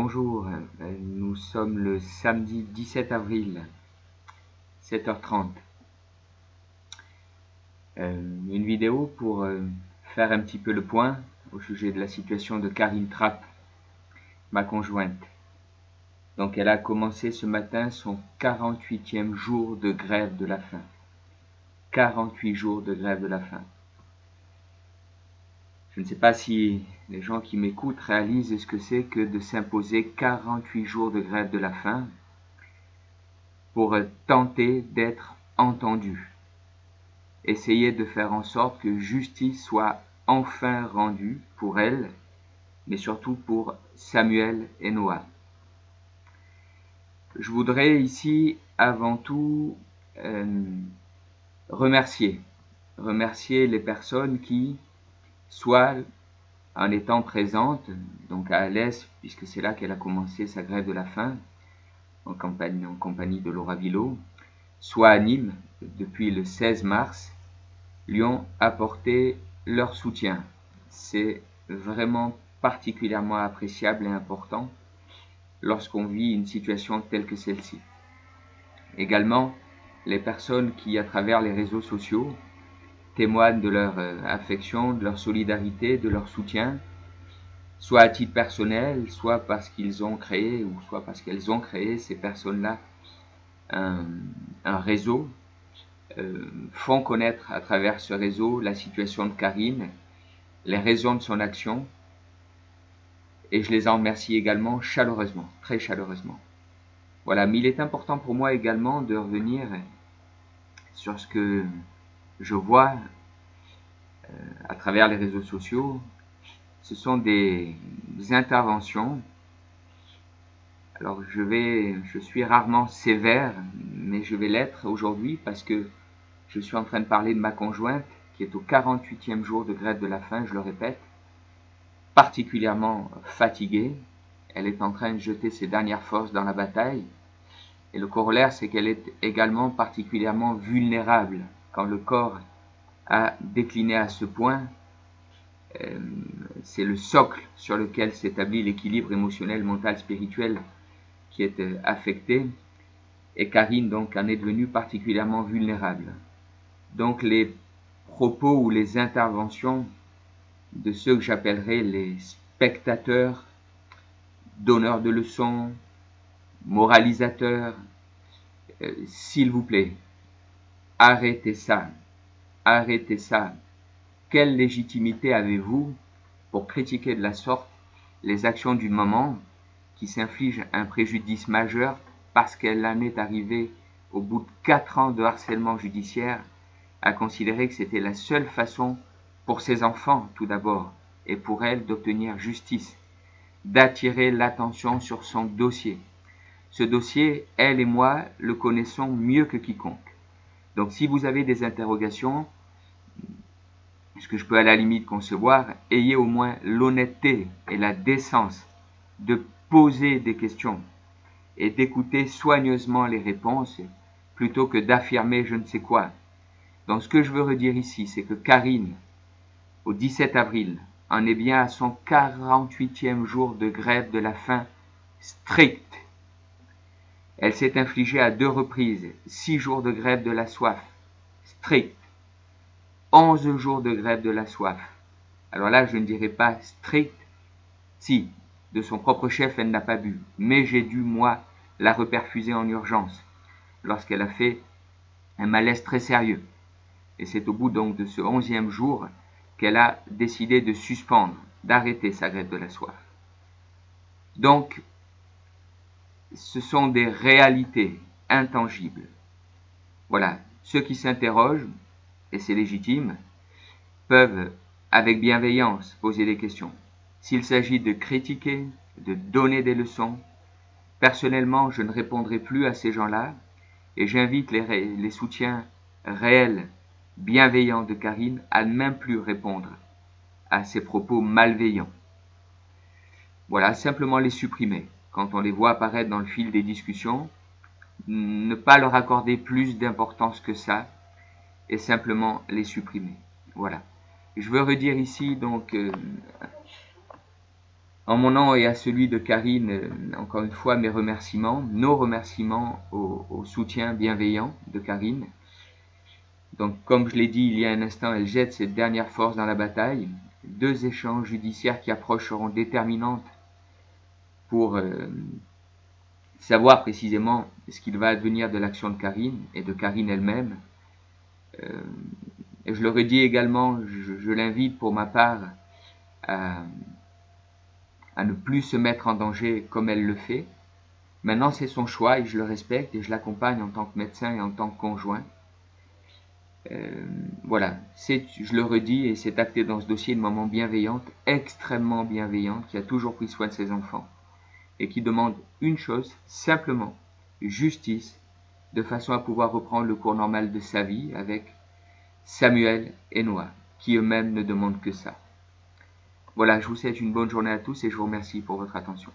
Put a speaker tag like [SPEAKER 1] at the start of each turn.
[SPEAKER 1] Bonjour, nous sommes le samedi 17 avril, 7h30. Une vidéo pour faire un petit peu le point au sujet de la situation de Karine Trapp, ma conjointe. Donc elle a commencé ce matin son 48e jour de grève de la faim. 48 jours de grève de la faim. Je ne sais pas si les gens qui m'écoutent réalisent ce que c'est que de s'imposer 48 jours de grève de la faim pour tenter d'être entendu. Essayer de faire en sorte que justice soit enfin rendue pour elle, mais surtout pour Samuel et Noah. Je voudrais ici avant tout remercier les personnes qui, soit en étant présentes, donc à Alès, puisque c'est là qu'elle a commencé sa grève de la faim, en compagnie de Laura Villot, soit à Nîmes, depuis le 16 mars, lui ont apporté leur soutien. C'est vraiment particulièrement appréciable et important lorsqu'on vit une situation telle que celle-ci. Également, les personnes qui, à travers les réseaux sociaux, témoignent de leur affection, de leur solidarité, de leur soutien, soit à titre personnel, soit parce qu'ils ont créé, ou soit parce qu'elles ont créé, ces personnes-là, un réseau, font connaître à travers ce réseau la situation de Karine, les raisons de son action, et je les en remercie également chaleureusement, très chaleureusement. Voilà, mais il est important pour moi également de revenir sur ce que je vois à travers les réseaux sociaux. Ce sont des interventions. Alors je suis rarement sévère, mais je vais l'être aujourd'hui parce que je suis en train de parler de ma conjointe qui est au 48e jour de grève de la faim, je le répète, particulièrement fatiguée. Elle est en train de jeter ses dernières forces dans la bataille. Et le corollaire, c'est qu'elle est également particulièrement vulnérable. Quand le corps a décliné à ce point, c'est le socle sur lequel s'établit l'équilibre émotionnel, mental, spirituel qui est affecté. Et Karine, donc, en est devenue particulièrement vulnérable. Donc, les propos ou les interventions de ceux que j'appellerais les spectateurs, donneurs de leçons, moralisateurs, s'il vous plaît, arrêtez ça, arrêtez ça. Quelle légitimité avez-vous pour critiquer de la sorte les actions du moment qui s'infligent un préjudice majeur parce qu'elle en est arrivée au bout de 4 ans de harcèlement judiciaire à considérer que c'était la seule façon pour ses enfants tout d'abord et pour elle d'obtenir justice, d'attirer l'attention sur son dossier. Ce dossier, elle et moi le connaissons mieux que quiconque. Donc si vous avez des interrogations, ce que je peux à la limite concevoir, ayez au moins l'honnêteté et la décence de poser des questions et d'écouter soigneusement les réponses plutôt que d'affirmer je ne sais quoi. Donc ce que je veux redire ici, c'est que Karine, au 17 avril, en est bien à son 48e jour de grève de la faim stricte. Elle s'est infligée à 2 reprises 6 jours de grève de la soif stricte, 11 jours de grève de la soif. Alors là, je ne dirais pas stricte, si, de son propre chef, elle n'a pas bu, mais j'ai dû, moi, la reperfuser en urgence, lorsqu'elle a fait un malaise très sérieux. Et c'est au bout donc de ce 11e jour qu'elle a décidé de suspendre, d'arrêter sa grève de la soif. Donc, ce sont des réalités intangibles. Voilà, ceux qui s'interrogent, et c'est légitime, peuvent avec bienveillance poser des questions. S'il s'agit de critiquer, de donner des leçons, personnellement, je ne répondrai plus à ces gens-là et j'invite les soutiens réels, bienveillants de Karine à ne même plus répondre à ces propos malveillants. Voilà, simplement les supprimer. Quand on les voit apparaître dans le fil des discussions, ne pas leur accorder plus d'importance que ça et simplement les supprimer. Voilà. Je veux redire ici donc En mon nom et à celui de Karine, encore une fois, mes remerciements, nos remerciements au soutien bienveillant de Karine. Donc, comme je l'ai dit il y a un instant, elle jette cette dernière force dans la bataille. 2 échanges judiciaires qui approchent seront déterminantes pour savoir précisément ce qu'il va advenir de l'action de Karine et de Karine elle-même. Et je le redis également, je l'invite pour ma part à ne plus se mettre en danger comme elle le fait. Maintenant, c'est son choix et je le respecte et je l'accompagne en tant que médecin et en tant que conjoint. Voilà, je le redis et c'est acté dans ce dossier une maman bienveillante, extrêmement bienveillante, qui a toujours pris soin de ses enfants et qui demande une chose, simplement, justice, de façon à pouvoir reprendre le cours normal de sa vie avec Samuel et Noah, qui eux-mêmes ne demandent que ça. Voilà, je vous souhaite une bonne journée à tous et je vous remercie pour votre attention.